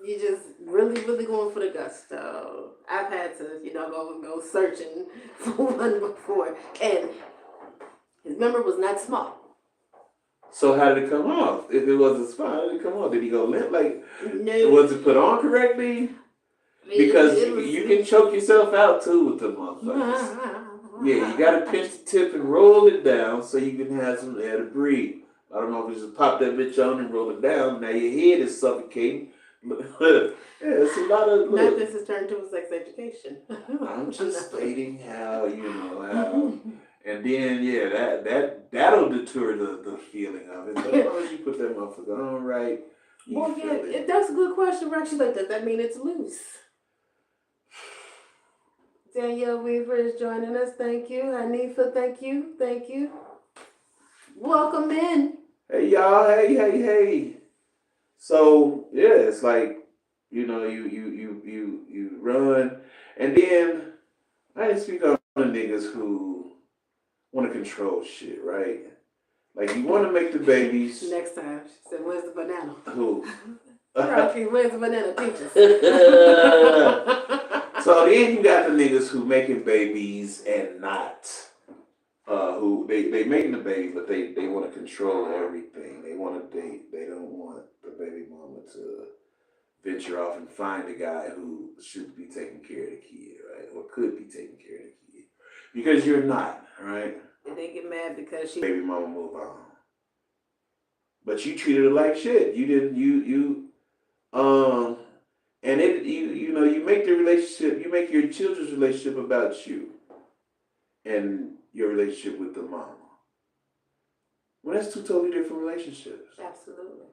You just really, really going for the gusto. I've had to, go searching for one before. And his member was not small. So how did it come off? If it wasn't small, how did it come off? Did he go limp? Like, No. was it put on correctly? Because you can choke yourself out too with the motherfuckers. Yeah, you gotta pinch the tip and roll it down so you can have some air to breathe. I don't know if you just pop that bitch on and roll it down. Now your head is suffocating. Yeah, it's a lot of. Now this has turned to a sex education. I'm just stating how and then that'll deter the feeling of it. But as long as you put that motherfucker on right. Well, yeah, that's a good question, Rex. Like, does that mean it's loose? Danielle Weaver is joining us. Thank you. Hanifa, thank you. Thank you. Welcome in. Hey y'all, hey. So yeah, it's like, you run, and then I didn't speak on the niggas who want to control shit, right? Like you want to make the babies. Next time, she said, "Where's the banana?" Who? Rocky, where's the banana? Teach us. So then you got the niggas who making babies and not, who they making the baby, but they want to control everything. They want to date. They don't want the baby mama to venture off and find a guy who should be taking care of the kid, right? Or could be taking care of the kid. Because you're not, right? And they get mad because she Baby mama move on. But you treated her like shit. You didn't and you make the relationship, you make your children's relationship about you and your relationship with the mama. Well, that's two totally different relationships. absolutely.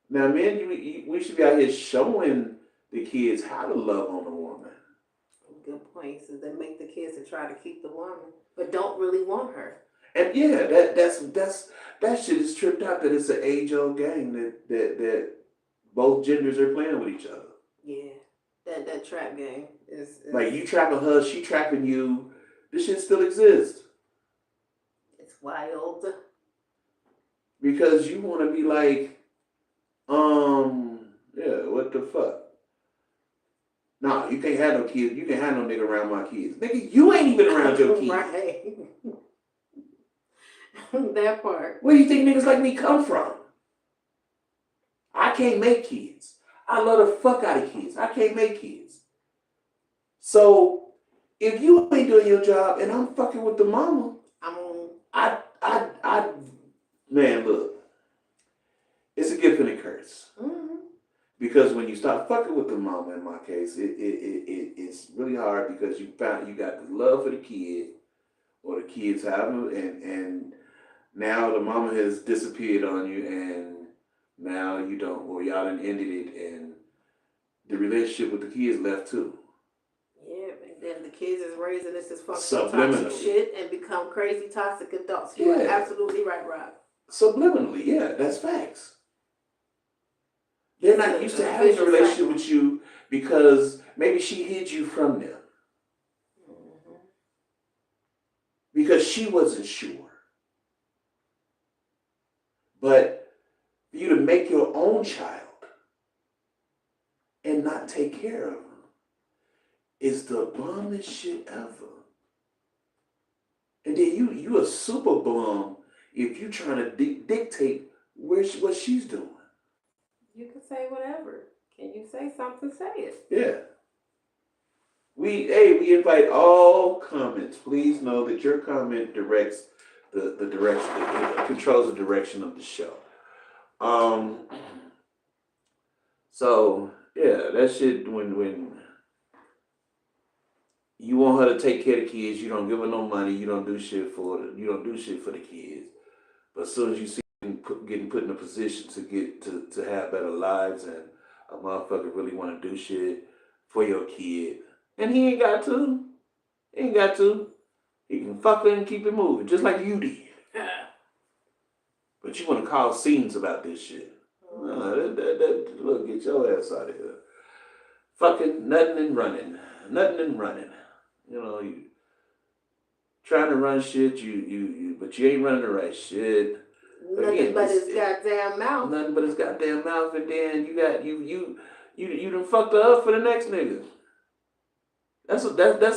Now, men, we should be out here showing the kids how to love on a woman. Good point. So they make the kids to try to keep the woman, but don't really want her. And yeah, that shit is tripped out that it's an age-old game that both genders are playing with each other. Yeah, that trap game is Like you trapping her, she trapping you. This shit still exists it's wild. because you want to be like, yeah, what the fuck? Nah, you can't have no kids. You can't have no nigga around my kids. Nigga, you ain't even around your kids. Right. That part. Where do you think niggas like me come from? I can't make kids. I love the fuck out of kids. I can't make kids. So if you ain't doing your job and I'm fucking with the mama, I man, look, it's a gift and a curse. Mm-hmm. Because when you start fucking with the mama, in my case, it's really hard because you got the love for the kid, or the kids have them, and now the mama has disappeared on you, and now you don't, or y'all done ended it, and the relationship with the kids left too. Yeah, and then the kids is raising this fucking Subliminally. toxic shit and become crazy toxic adults. You are absolutely right, Rob. Subliminally, yeah, that's facts. They're not used to having a relationship with you because maybe she hid you from them. Mm-hmm. Because she wasn't sure. But for you to make your own child and not take care of them is the bummest shit ever. And then you a super bum if you trying to dictate what she's doing. You can say whatever. Can you say something? Say it. Yeah. We invite all comments. Please know that your comment directs the direction, controls the direction of the show. So yeah, that shit when you want her to take care of the kids, you don't give her no money, you don't do shit for the kids. But as soon as you see them getting put in a position to have better lives, and a motherfucker really want to do shit for your kid, and he ain't got to. He can fuck her and keep it moving, just like you did. But you want to cause scenes about this shit. No, look, get your ass out of here. Fucking nothing and running. You know, you trying to run shit, but you ain't running the right shit. Nothing but his goddamn mouth. Nothing but his goddamn mouth, and then you done fucked her up for the next nigga. That's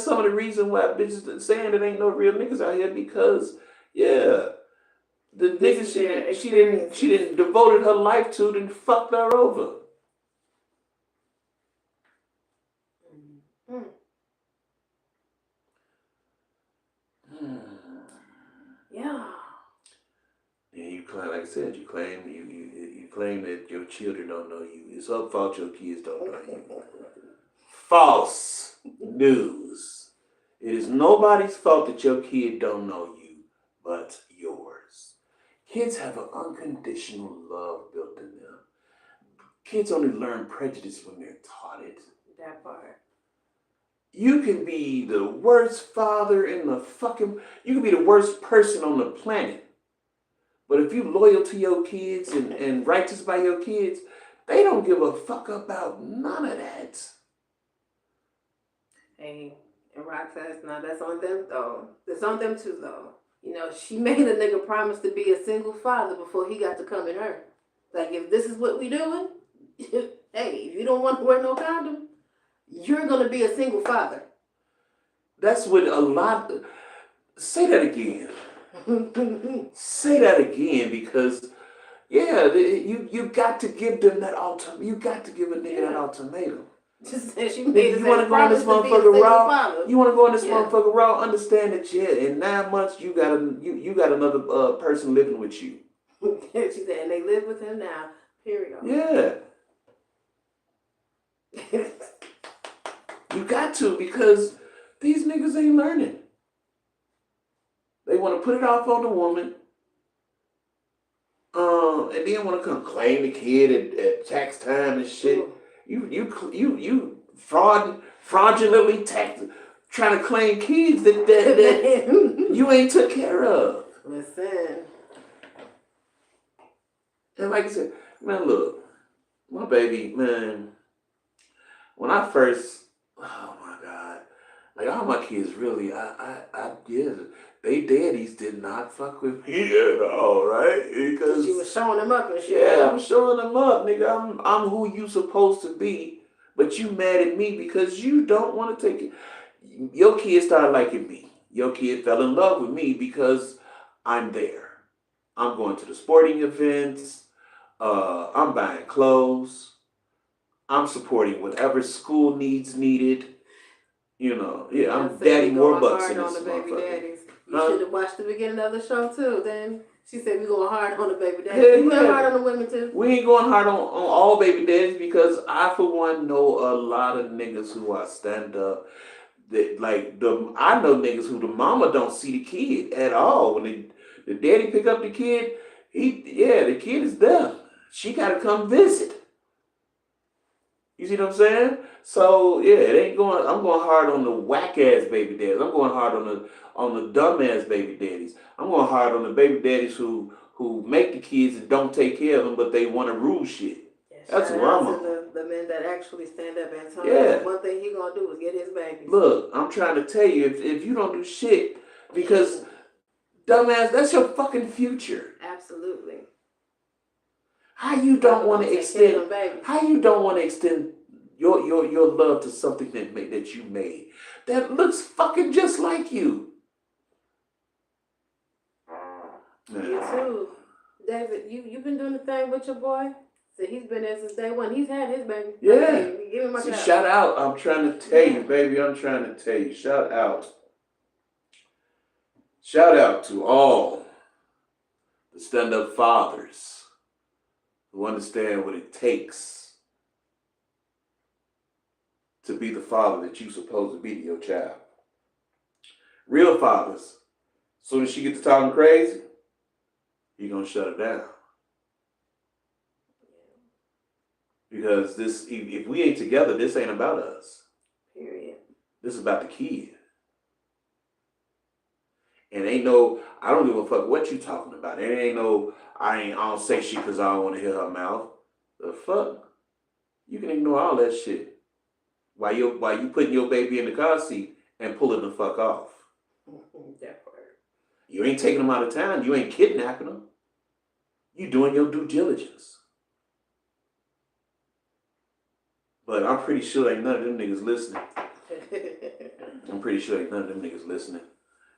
some of the reason why bitches saying that ain't no real niggas out here, because yeah, the niggas she didn't devoted her life to, then fucked her over. Mm. Yeah. And you claim, like I said, you claim that your children don't know you. It's her fault your kids don't know you. False news. It is nobody's fault that your kid don't know you, but yours. Kids have an unconditional love built in them. Kids only learn prejudice when they're taught it. That part. You can be the worst father in the you can be the worst person on the planet. But if you loyal to your kids and righteous by your kids, they don't give a fuck about none of that. Hey, and Rock says, no, that's on them though. That's on them too though. You know, she made a nigga promise to be a single father before he got to come in her. Like, if this is what we doing, hey, if you don't want to wear no condom, you're going to be a single father. That's what a lot... Say that again. Say that again, because, yeah, you got to give them that ultimatum. You got to give a nigga that ultimatum. Just said she made you want to go on this motherfucker raw? You want to go on this motherfucker raw? Understand that, yeah, in 9 months you got another person living with you. She said, and they live with him now. Period. Yeah. You got to, because these niggas ain't learning. They want to put it off on the woman, and then want to come claim the kid at tax time and shit. You fraudulently trying to claim kids that you ain't took care of. Listen. And like I said, man, look, my baby, man, when I first, oh my God, like all my kids really, yeah, they daddies did not fuck with me at all, right? Because you was showing them up and shit. yeah, I'm showing them up, nigga. I'm who you supposed to be, but you mad at me because you don't want to take it. Your kid started liking me. Your kid fell in love with me because I'm there. I'm going to the sporting events. I'm buying clothes. I'm supporting whatever school needs needed. You know, yeah, I'm daddy more bucks in this motherfucker. You should have watched the beginning of the show too. Then she said we going hard on the baby daddies. Yeah, We going hard on the women too. We ain't going hard on all baby daddies because I, for one, know a lot of niggas who are stand up. That I know niggas who the mama don't see the kid at all. When the daddy pick up the kid, the kid is there. She gotta come visit. You see what I'm saying? So yeah, it ain't going. I'm going hard on the whack ass baby daddies. I'm going hard on the dumb ass baby daddies. I'm going hard on the baby daddies who make the kids and don't take care of them, but they want to rule shit. That's what I'm on. The men that actually stand up and tell him one thing he gonna do is get his babies. Look, I'm trying to tell you, if you don't do shit, because dumbass, that's your fucking future. Absolutely. How you don't want to extend? How you don't want to extend your love to something that you made that looks fucking just like you? You too, David. You been doing the thing with your boy. So he's been there since day one. He's had his baby. Yeah. Give him my shout out. I'm trying to tell you, baby. I'm trying to tell you. Shout out. Shout out to all the stand-up fathers who understand what it takes to be the father that you're supposed to be to your child. Real fathers, as soon as she gets to talking crazy, you're going to shut her down. Because if we ain't together, this ain't about us. Period. This is about the kid. And I don't give a fuck what you talking about. It ain't no, I don't say shit because I don't want to hear her mouth. The fuck? You can ignore all that shit. While you putting your baby in the car seat and pulling the fuck off. That part. You ain't taking them out of town. You ain't kidnapping them. You doing your due diligence. But I'm pretty sure ain't none of them niggas listening. I'm pretty sure ain't none of them niggas listening.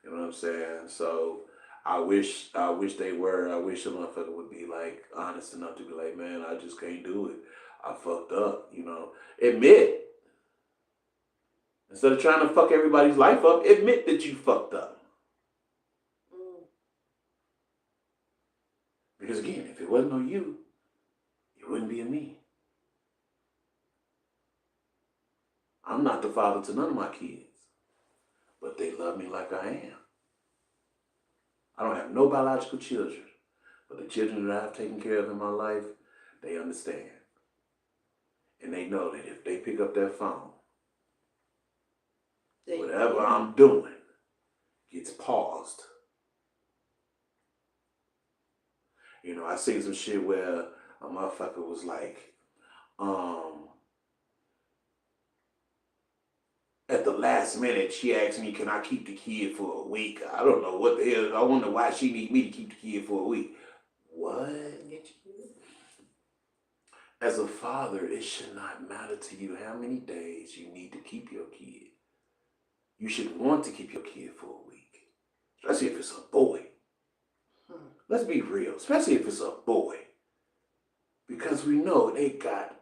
You know what I'm saying? So I wish they were. I wish a motherfucker would be like honest enough to be like, man, I just can't do it. I fucked up, you know. Admit. Instead of trying to fuck everybody's life up, admit that you fucked up. Because again, if it wasn't on you, it wouldn't be on me. I'm not the father to none of my kids, but they love me like I am. I don't have no biological children, but the children that I've taken care of in my life, they understand. And they know that if they pick up that phone, whatever I'm doing gets paused. You know, I seen some shit where a motherfucker was like, at the last minute, she asked me, can I keep the kid for a week? I don't know what the hell. I wonder why she need me to keep the kid for a week. What? As a father, it should not matter to you how many days you need to keep your kid. You should want to keep your kid for a week. Especially if it's a boy. Let's be real. Especially if it's a boy. Because we know they got,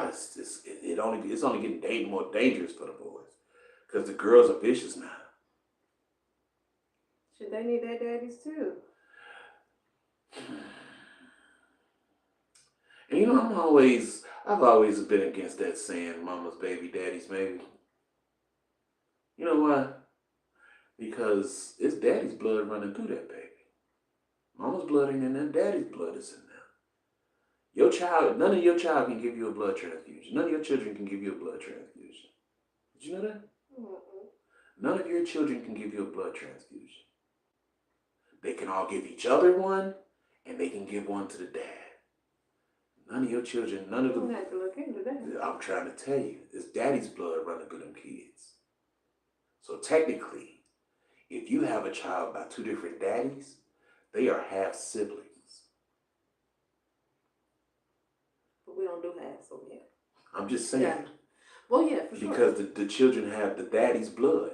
it's only getting more dangerous for the boys. Because the girls are vicious now. Should they need their daddies too? And you know, I've always been against that saying, mama's baby, daddy's baby. You know why? Because it's daddy's blood running through that baby. Mama's blood ain't in there, daddy's blood is in there. None of your child can give you a blood transfusion. None of your children can give you a blood transfusion. Did you know that? Mm-mm. None of your children can give you a blood transfusion. They can all give each other one, and they can give one to the dad. None of your children, none of I'm them. gonna have to look into that. I'm trying to tell you, it's daddy's blood running through them kids. So technically, if you have a child by two different daddies, they are half siblings. But we don't do half, so yeah. I'm just saying. Yeah. Well, yeah, for sure. Because the children have the daddy's blood.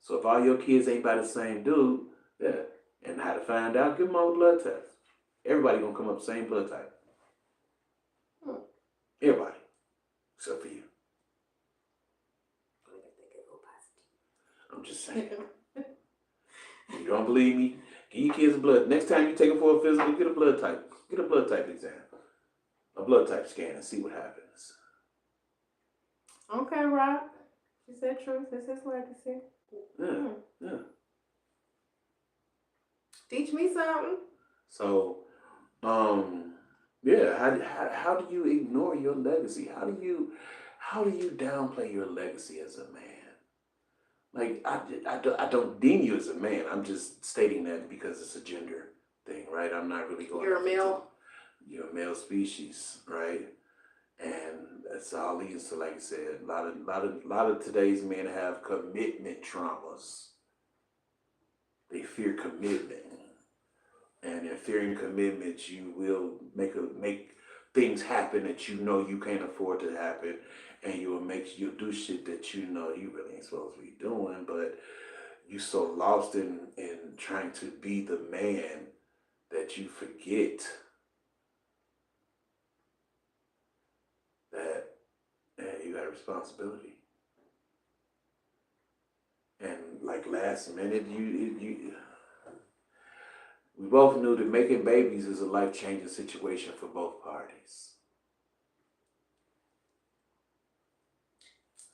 So if all your kids ain't by the same dude, yeah. And how to find out, give them all a blood test. Everybody gonna come up the same blood type. Everybody. Except for you. I'm just saying. You don't believe me? Give your kids a blood. Next time you take them for a physical, get a blood type. Get a blood type exam. A blood type scan and see what happens. Okay, Rob. She said truth. This is legacy. Yeah. Teach me something. So, yeah. How do you ignore your legacy? How do you downplay your legacy as a man? Like I don't deem you as a man. I'm just stating that because it's a gender thing, right? I'm not really going. You're a male. You're a male species, right? And that's all leads to, like I said, a lot of today's men have commitment traumas. They fear commitment, and in fearing commitment, you will make things happen that you know you can't afford to happen, and you'll do shit that you know you really ain't supposed to be doing, but you so lost in trying to be the man that you forget that you got a responsibility. And like last minute, we both knew that making babies is a life-changing situation for both parties.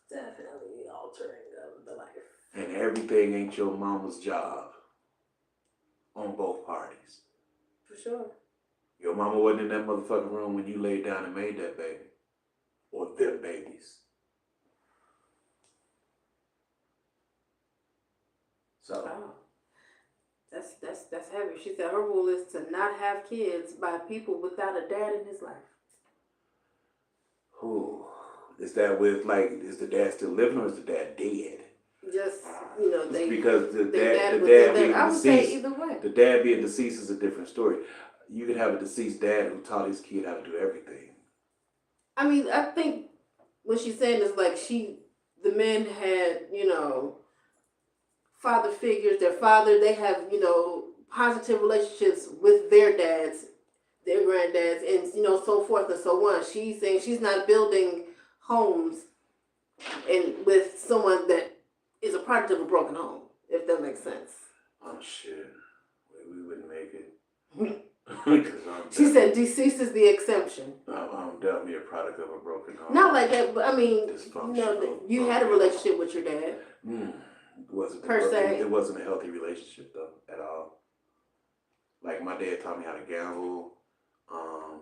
Definitely altering the life. And everything ain't your mama's job on both parties. For sure. Your mama wasn't in that motherfucking room when you laid down and made that baby. Or them babies. So. Oh. That's heavy. She said her rule is to not have kids by people without a dad in his life. Who is that with? Like, is the dad still living or is the dad dead? Just because the dad being I would deceased. say either way. The dad being deceased is a different story. You could have a deceased dad who taught his kid how to do everything. I mean, I think what she's saying is like the men had, father figures, their father, they have, positive relationships with their dads, their grandddads, and, so forth and so on. She's saying she's not building homes and with someone that is a product of a broken home, if that makes sense. Oh, shit. We wouldn't make it. She said deceased is the exception. I'm definitely a product of a broken home. Not like that, but I mean, you had a relationship with your dad. It wasn't per se. It wasn't a healthy relationship though at all. Like my dad taught me how to gamble,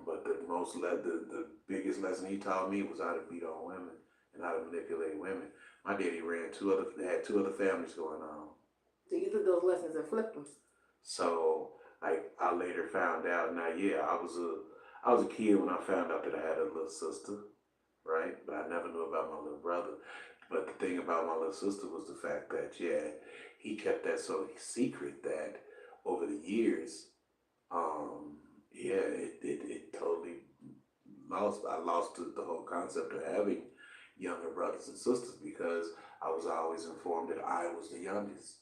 but the biggest lesson he taught me was how to beat on women and how to manipulate women. My daddy had two other families going on. So you took those lessons and flipped them. So I later found out. Now, yeah, I was a kid when I found out that I had a little sister, right? But I never knew about my little brother. But the thing about my little sister was the fact that, yeah, he kept that so secret that over the years, it totally lost. I lost the whole concept of having younger brothers and sisters because I was always informed that I was the youngest.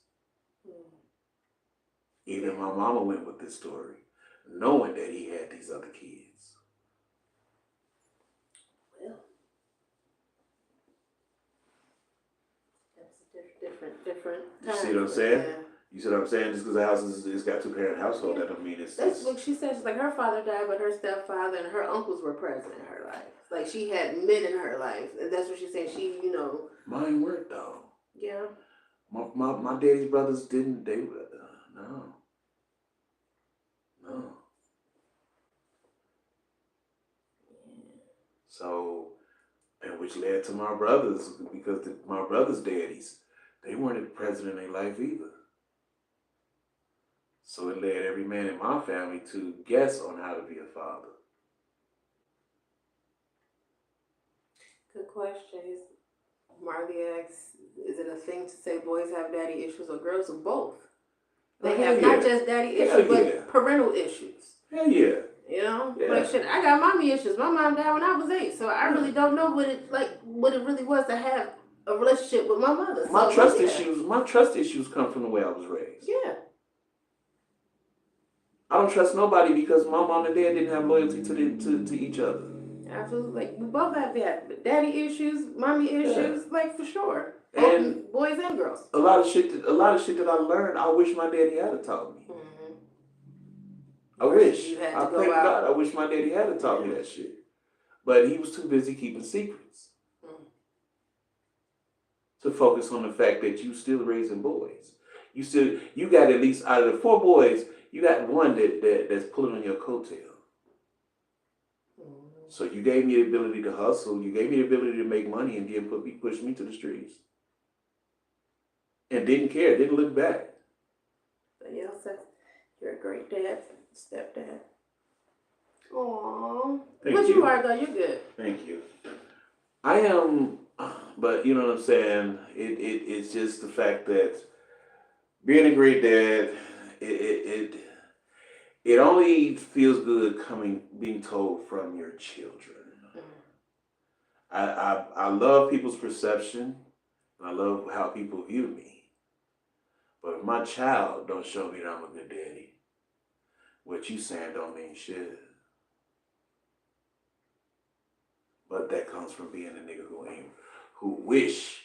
Even my mama went with this story, knowing that he had these other kids. Well, that's different. You see what I'm saying? Yeah. You see what I'm saying? Just because the house it's got 2-parent household, that don't mean it's. That's what she said. She's like her father died, but her stepfather and her uncles were present in her life. Like she had men in her life, and that's what she said. Mine weren't though. Yeah. My daddy's brothers didn't. They no. So, and which led to my brothers, because my brothers' daddies, they weren't the president in their life either. So it led every man in my family to guess on how to be a father. Good question. Marley asks, is it a thing to say boys have daddy issues or girls, or both? They have not just daddy issues, but parental issues. Hell yeah. You know, like shit. I got mommy issues. My mom died when I was 8, so I really don't know what it really was to have a relationship with my mother. My trust issues come from the way I was raised. Yeah. I don't trust nobody because my mom and dad didn't have loyalty to each other. Absolutely. Like we both have daddy issues, mommy issues, like for sure. And boys and girls. A lot of shit that I learned, I wish my daddy had taught me. Mm-hmm. I wish. I thank God. I wish my daddy had taught me that shit. But he was too busy keeping secrets to focus on the fact that you still raising boys. You got at least out of the 4 boys, you got one that's pulling on your coattail. So you gave me the ability to hustle. You gave me the ability to make money, and then push me to the streets. And didn't care. Didn't look back. But yeah, so you're a great dad, stepdad. Aww. But you are though. You're good. Thank you. I am, but you know what I'm saying. It's just the fact that being a great dad, it only feels good being told from your children. I love people's perception. I love how people view me. But if my child don't show me that I'm a good daddy, what you saying don't mean shit. But that comes from being a nigga who wish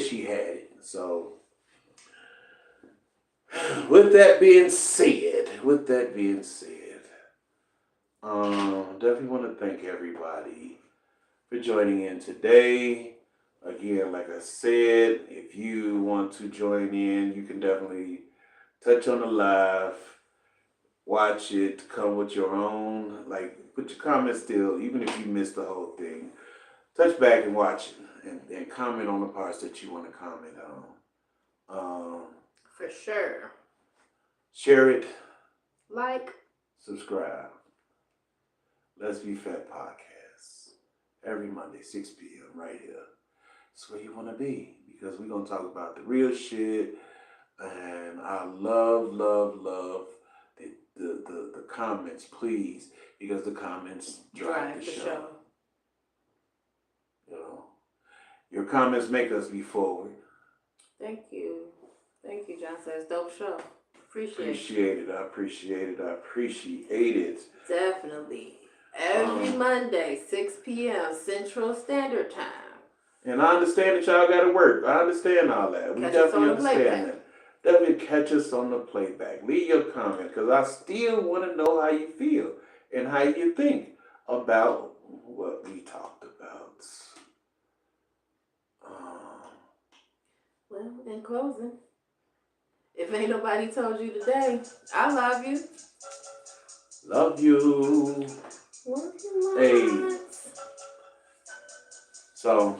he had it. So with that being said, definitely want to thank everybody for joining in today. Again, like I said, if you want to join in, you can definitely touch on the live, watch it, come with your own, put your comments still, even if you missed the whole thing. Touch back and watch it and comment on the parts that you want to comment on. For sure. Share it. Like. Subscribe. Let's Be Fat Podcast. Every Monday, 6 p.m. right here. That's where you want to be, because we're going to talk about the real shit. And I love the comments, please, because the comments drive the show. You know, your comments make us be forward. Thank you, John says. Dope show. Appreciate it. I appreciate it. Definitely. Every Monday, 6 p.m. Central Standard Time. And I understand that y'all got to work. I understand all that. We definitely understand that. Definitely catch us on the playback. Leave your comment, because I still want to know how you feel and how you think about what we talked about. Well, in closing, if ain't nobody told you today, I love you. Love you. Love you. Hey. So,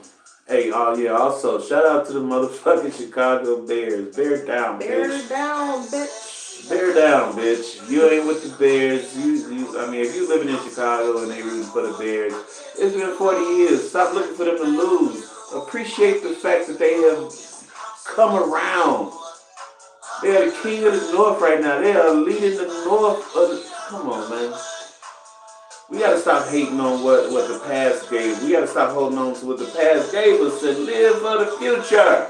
also, shout out to the motherfucking Chicago Bears. Bear down, bitch. Bear down, bitch. Bear down, bitch. You ain't with the Bears. If you living in Chicago and they rooting for the Bears, it's been 40 years. Stop looking for them to lose. Appreciate the fact that they have come around. They are the king of the North right now. They are leading the North of the... Come on, man. We gotta stop hating on what the past gave. We gotta stop holding on to what the past gave us and live for the future.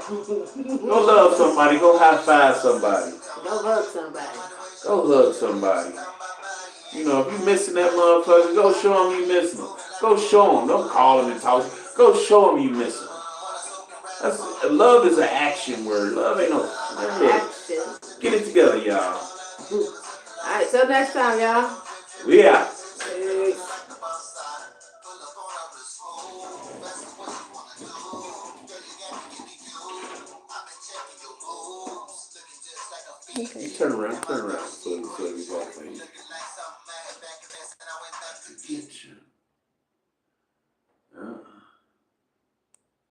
Go love somebody. Go high five somebody. Go hug somebody. Go hug somebody. You know, if you missing that motherfucker, go show them you missing them. Go show them. Don't call them and talk. Go show them you missing them. Love is an action word. Love ain't no action. Get it together, y'all. Alright, till next time, y'all. We out. Okay. Turn around. So we back. to get you.